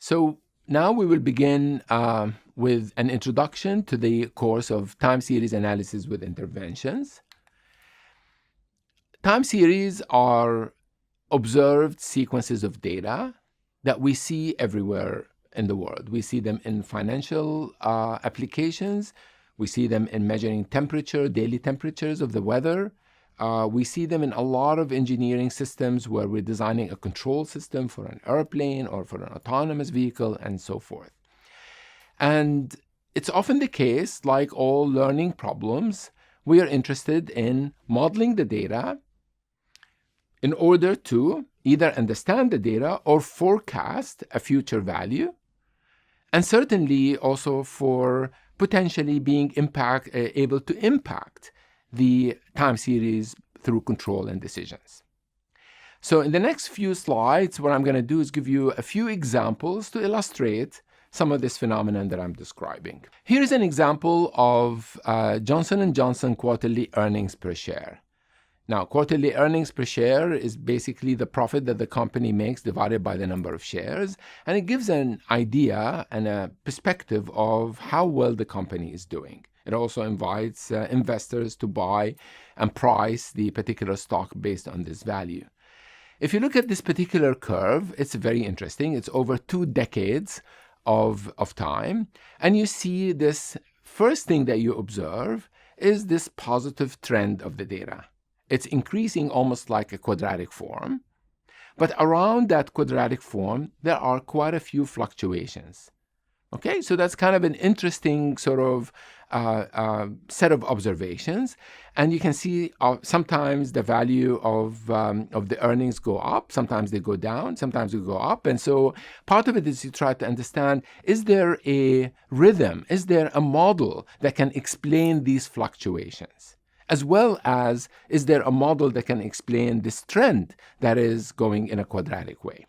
So now we will begin with an introduction to the course of time series analysis with interventions. Time series are observed sequences of data that we see everywhere in the world. We see them in financial applications. We see them in measuring temperature, daily temperatures of the weather. We see them in a lot of engineering systems where we're designing a control system for an airplane or for an autonomous vehicle and so forth. And it's often the case, like all learning problems, we are interested in modeling the data in order to either understand the data or forecast a future value, and certainly also for potentially being able to impact the time series through control and decisions. So in the next few slides, what I'm going to do is give you a few examples to illustrate some of this phenomenon that I'm describing. Here's an example of Johnson & Johnson quarterly earnings per share. Now, quarterly earnings per share is basically the profit that the company makes divided by the number of shares, and it gives an idea and a perspective of how well the company is doing. It also invites investors to buy and price the particular stock based on this value. If you look at this particular curve, it's very interesting. It's over 2 decades of time, and you see this first thing that you observe is this positive trend of the data. It's increasing almost like a quadratic form, but around that quadratic form, there are quite a few fluctuations. Okay, so that's kind of an interesting sort of set of observations, and you can see sometimes the value of the earnings go up, sometimes they go down, sometimes they go up, and so part of it is you try to understand, is there a rhythm, is there a model that can explain these fluctuations? As well as, is there a model that can explain this trend that is going in a quadratic way?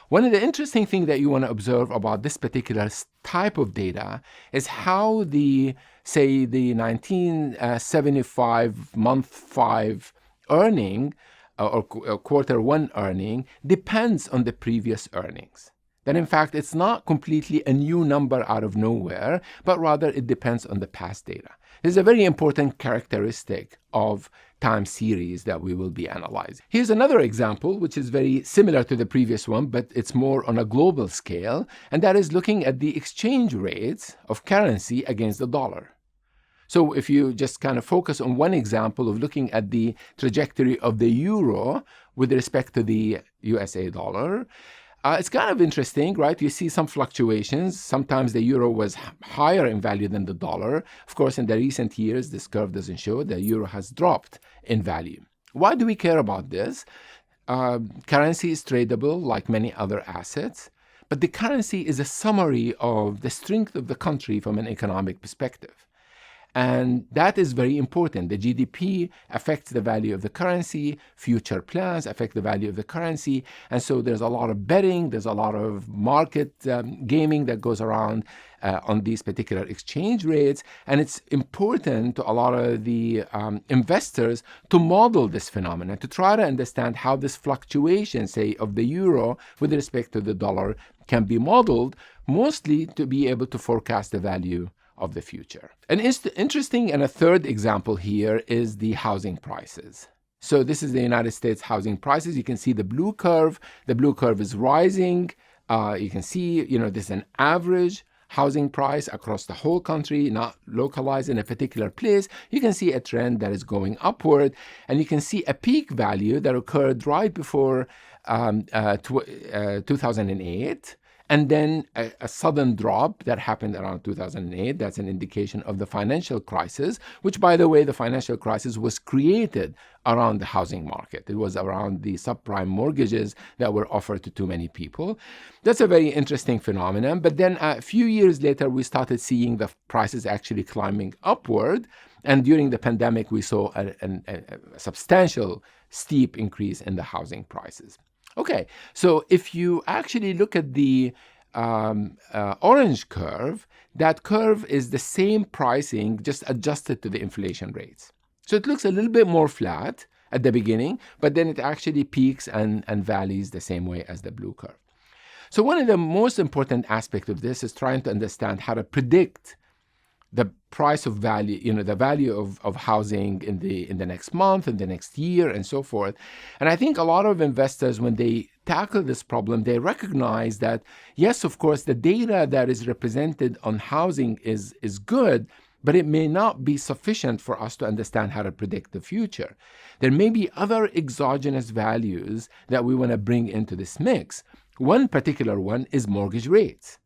One of the interesting things that you want to observe about this particular type of data is how the 1975 month 5 earning or quarter 1 earning depends on the previous earnings. That in fact, it's not completely a new number out of nowhere, but rather it depends on the past data. This is a very important characteristic of time series that we will be analyzing. Here's another example, which is very similar to the previous one, but it's more on a global scale, and that is looking at the exchange rates of currency against the dollar. So if you just kind of focus on one example of looking at the trajectory of the euro with respect to the USA dollar, it's kind of interesting, right? You see some fluctuations. Sometimes the euro was higher in value than the dollar. Of course, in the recent years, this curve doesn't show, the euro has dropped in value. Why do we care about this? Currency is tradable like many other assets, but the currency is a summary of the strength of the country from an economic perspective. And that is very important. The GDP affects the value of the currency, future plans affect the value of the currency, and so there's a lot of betting, there's a lot of market gaming that goes around on these particular exchange rates, and it's important to a lot of the investors to model this phenomenon, to try to understand how this fluctuation, say, of the euro with respect to the dollar can be modeled, mostly to be able to forecast the value of the future. An interesting and a third example here is the housing prices. So this is the United States housing prices. You can see the blue curve. The blue curve is rising. You can see, this is an average housing price across the whole country, not localized in a particular place. You can see a trend that is going upward, and you can see a peak value that occurred right before 2008. And then a sudden drop that happened around 2008. That's an indication of the financial crisis, which, by the way, the financial crisis was created around the housing market. It was around the subprime mortgages that were offered to too many people. That's a very interesting phenomenon. But then a few years later, we started seeing the prices actually climbing upward. And during the pandemic, we saw a substantial, steep increase in the housing prices. Okay, so if you actually look at the orange curve, that curve is the same pricing, just adjusted to the inflation rates. So it looks a little bit more flat at the beginning, but then it actually peaks and valleys the same way as the blue curve. So one of the most important aspects of this is trying to understand how to predict the price of value, the value of housing in the next month, in the next year, and so forth. And I think a lot of investors, when they tackle this problem, they recognize that, yes, of course, the data that is represented on housing is good, but it may not be sufficient for us to understand how to predict the future. There may be other exogenous values that we want to bring into this mix. One particular one is mortgage rates.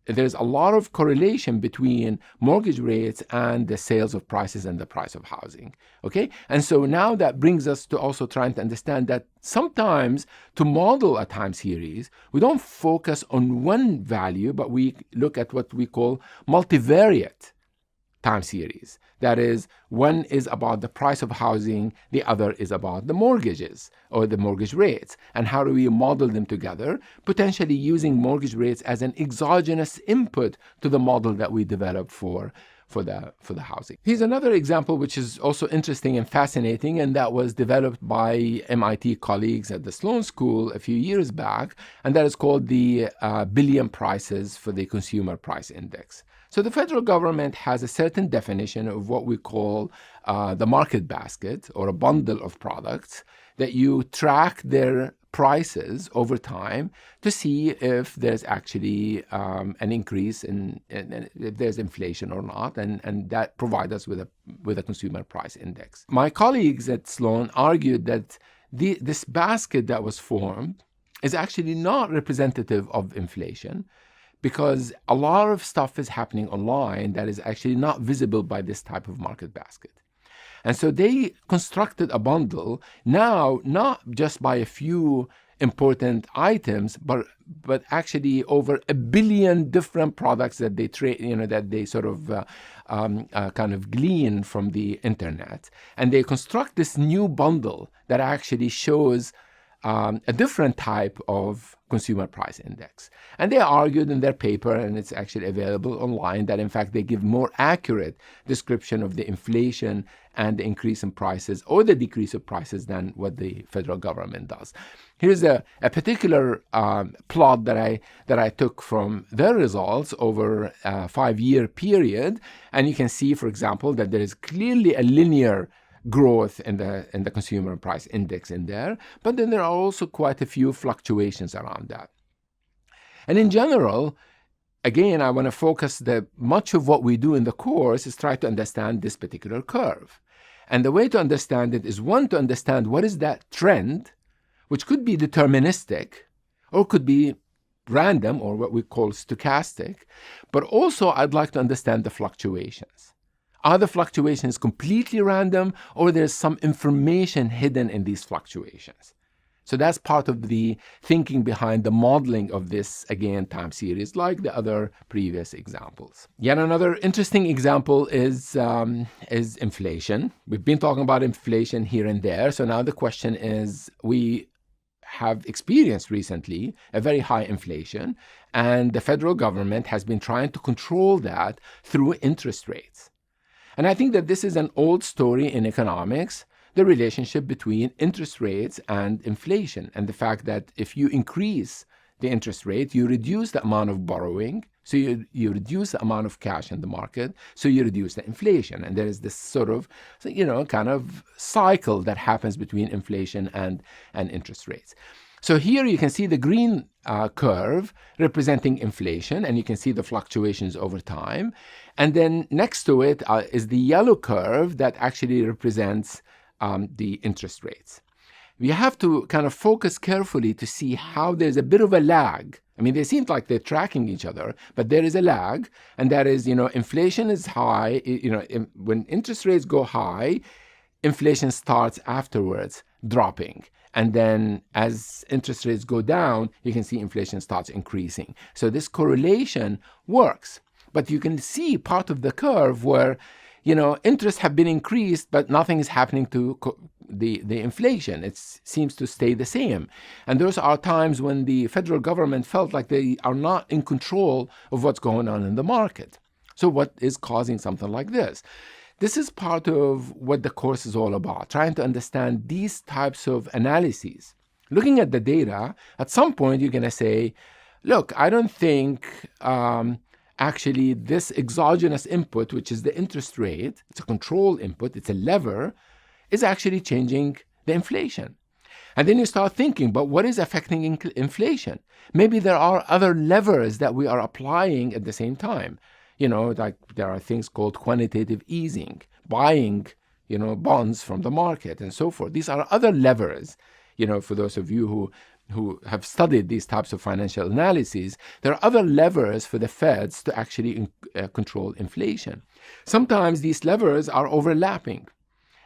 There's a lot of correlation between mortgage rates and the sales of prices and the price of housing. Okay? And so now that brings us to also trying to understand that sometimes to model a time series, we don't focus on one value, but we look at what we call multivariate time series. That is, one is about the price of housing, the other is about the mortgages or the mortgage rates. And how do we model them together, potentially using mortgage rates as an exogenous input to the model that we develop for the housing. Here's another example which is also interesting and fascinating, and that was developed by MIT colleagues at the Sloan School a few years back, and that is called the billion prices for the consumer price index. So the federal government has a certain definition of what we call the market basket, or a bundle of products that you track their prices over time to see if there's actually an increase in if there's inflation or not, and that provides us with a consumer price index. My colleagues at Sloan argued that this basket that was formed is actually not representative of inflation, because a lot of stuff is happening online that is actually not visible by this type of market basket. And so they constructed a bundle now, not just by a few important items, but actually over 1 billion different products that they trade, that they sort of kind of glean from the internet. And they construct this new bundle that actually shows a different type of consumer price index. And they argued in their paper, and it's actually available online, that in fact they give more accurate description of the inflation and the increase in prices or the decrease of prices than what the federal government does. Here's a particular plot that I took from their results over a 5-year period, and you can see, for example, that there is clearly a linear growth in the consumer price index in there, but then there are also quite a few fluctuations around that. And in general, again, I want to focus that much of what we do in the course is try to understand this particular curve. And the way to understand it is, one, to understand what is that trend, which could be deterministic or could be random, or what we call stochastic, but also I'd like to understand the fluctuations. Are the fluctuations completely random, or there's some information hidden in these fluctuations? So that's part of the thinking behind the modeling of this, again, time series, like the other previous examples. Yet another interesting example is inflation. We've been talking about inflation here and there. So now the question is, we have experienced recently a very high inflation, and the federal government has been trying to control that through interest rates. And I think that this is an old story in economics, the relationship between interest rates and inflation, and the fact that if you increase the interest rate, you reduce the amount of borrowing, so you reduce the amount of cash in the market, so you reduce the inflation. And there is this sort of, kind of cycle that happens between inflation and interest rates. So here you can see the green curve representing inflation, and you can see the fluctuations over time. And then next to it is the yellow curve that actually represents the interest rates. We have to kind of focus carefully to see how there's a bit of a lag. I mean, they seem like they're tracking each other, but there is a lag, and that is, inflation is high. When interest rates go high, inflation starts afterwards dropping. And then as interest rates go down, you can see inflation starts increasing. So this correlation works. But you can see part of the curve where, interests have been increased, but nothing is happening to the inflation. It seems to stay the same. And those are times when the federal government felt like they are not in control of what's going on in the market. So what is causing something like this? This is part of what the course is all about, trying to understand these types of analyses. Looking at the data, at some point you're going to say, look, I don't think actually this exogenous input, which is the interest rate, it's a control input, it's a lever, is actually changing the inflation. And then you start thinking, but what is affecting inflation? Maybe there are other levers that we are applying at the same time. Like there are things called quantitative easing, buying, bonds from the market and so forth. These are other levers. For those of you who have studied these types of financial analyses, there are other levers for the Feds to actually control inflation. Sometimes these levers are overlapping,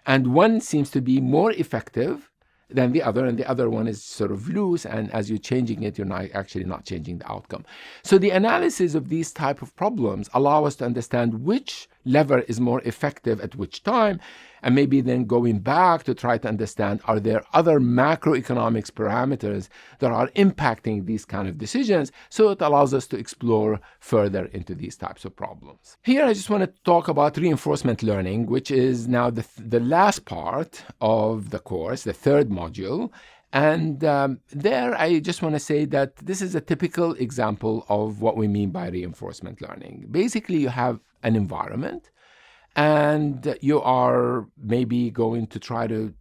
and one seems to be more effective than the other, and the other one is sort of loose, and as you're changing it, you're not changing the outcome. So the analysis of these type of problems allow us to understand which lever is more effective at which time, and maybe then going back to try to understand, are there other macroeconomics parameters that are impacting these kind of decisions? So it allows us to explore further into these types of problems. Here I just want to talk about reinforcement learning, which is now the last part of the course, the third module. And there I just want to say that this is a typical example of what we mean by reinforcement learning. Basically, you have an environment, and you are maybe going to try to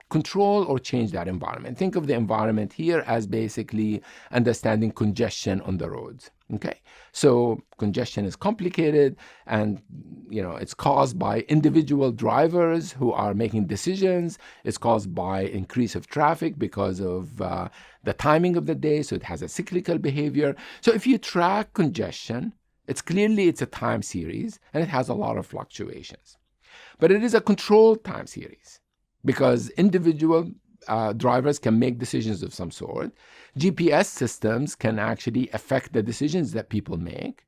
control or change that environment. Think of the environment here as basically understanding congestion on the roads. Okay, so congestion is complicated, and it's caused by individual drivers who are making decisions. It's caused by increase of traffic because of the timing of the day, so it has a cyclical behavior. So if you track congestion, it's a time series, and it has a lot of fluctuations. But it is a controlled time series because individual drivers can make decisions of some sort. GPS systems can actually affect the decisions that people make.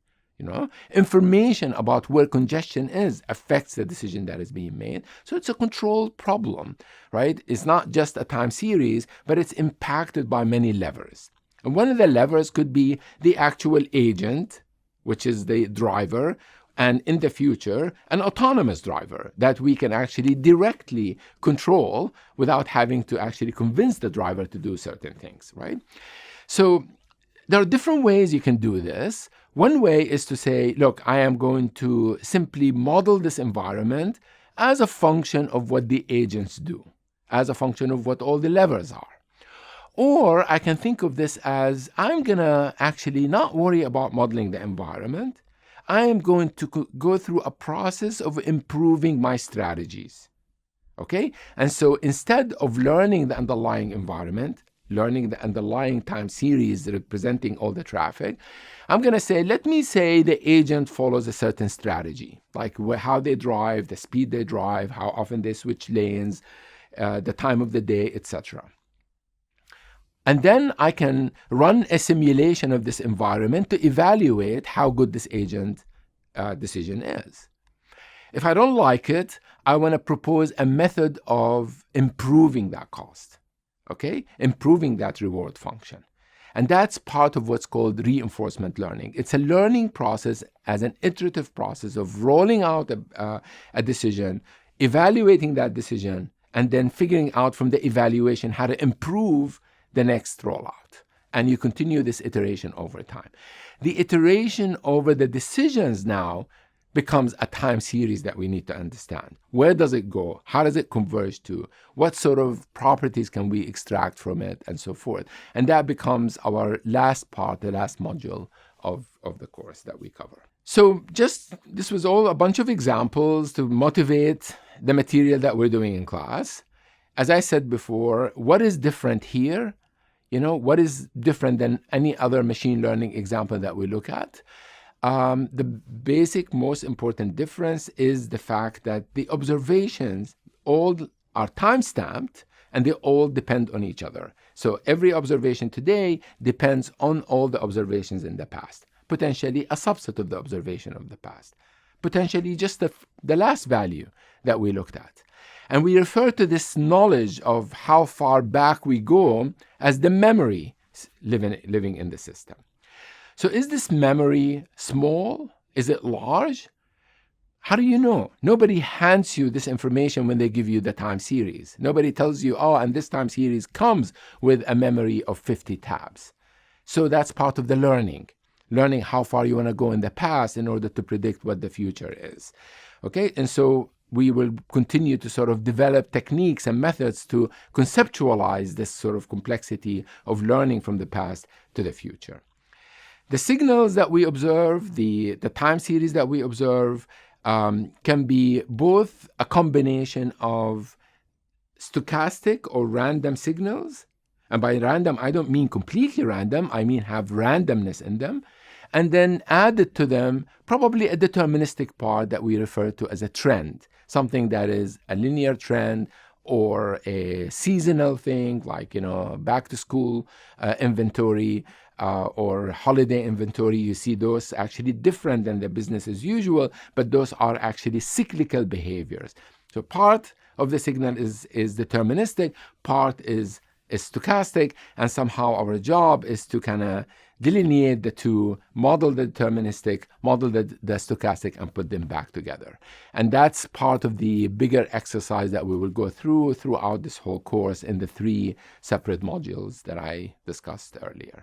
Information about where congestion is affects the decision that is being made. So it's a controlled problem, right? It's not just a time series, but it's impacted by many levers. And one of the levers could be the actual agent, which is the driver, and in the future, an autonomous driver that we can actually directly control without having to actually convince the driver to do certain things, right? So there are different ways you can do this. One way is to say, look, I am going to simply model this environment as a function of what the agents do, as a function of what all the levers are. Or I can think of this as, I'm going to actually not worry about modeling the environment. I am going to go through a process of improving my strategies. Okay? And so instead of learning the underlying environment, learning the underlying time series representing all the traffic, I'm going to say, let me say the agent follows a certain strategy, like how they drive, the speed they drive, how often they switch lanes, the time of the day, etc. And then I can run a simulation of this environment to evaluate how good this agent decision is. If I don't like it, I want to propose a method of improving that cost, okay? Improving that reward function. And that's part of what's called reinforcement learning. It's a learning process as an iterative process of rolling out a decision, evaluating that decision, and then figuring out from the evaluation how to improve the next rollout. And you continue this iteration over time. The iteration over the decisions now becomes a time series that we need to understand. Where does it go? How does it converge to? What sort of properties can we extract from it, and so forth? And that becomes our last part, the last module of the course that we cover. So this was all a bunch of examples to motivate the material that we're doing in class. As I said before, what is different here? What is different than any other machine learning example that we look at? The basic, most important difference is the fact that the observations all are time-stamped and they all depend on each other. So every observation today depends on all the observations in the past, potentially a subset of the observation of the past, potentially just the last value that we looked at. And we refer to this knowledge of how far back we go as the memory living in the system. So is this memory small? Is it large? How do you know? Nobody hands you this information when they give you the time series. Nobody tells you, and this time series comes with a memory of 50 tabs. So that's part of the learning how far you want to go in the past in order to predict what the future is. Okay, and so we will continue to sort of develop techniques and methods to conceptualize this sort of complexity of learning from the past to the future. The signals that we observe, the time series that we observe, can be both a combination of stochastic or random signals. And by random, I don't mean completely random, I mean have randomness in them. And then added to them, probably a deterministic part that we refer to as a trend, something that is a linear trend or a seasonal thing, like, back to school inventory or holiday inventory. You see those actually different than the business as usual, but those are actually cyclical behaviors. So part of the signal is deterministic, part is stochastic, and somehow our job is to kind of delineate the two, model the deterministic, model the stochastic, and put them back together. And that's part of the bigger exercise that we will go throughout this whole course in the 3 separate modules that I discussed earlier.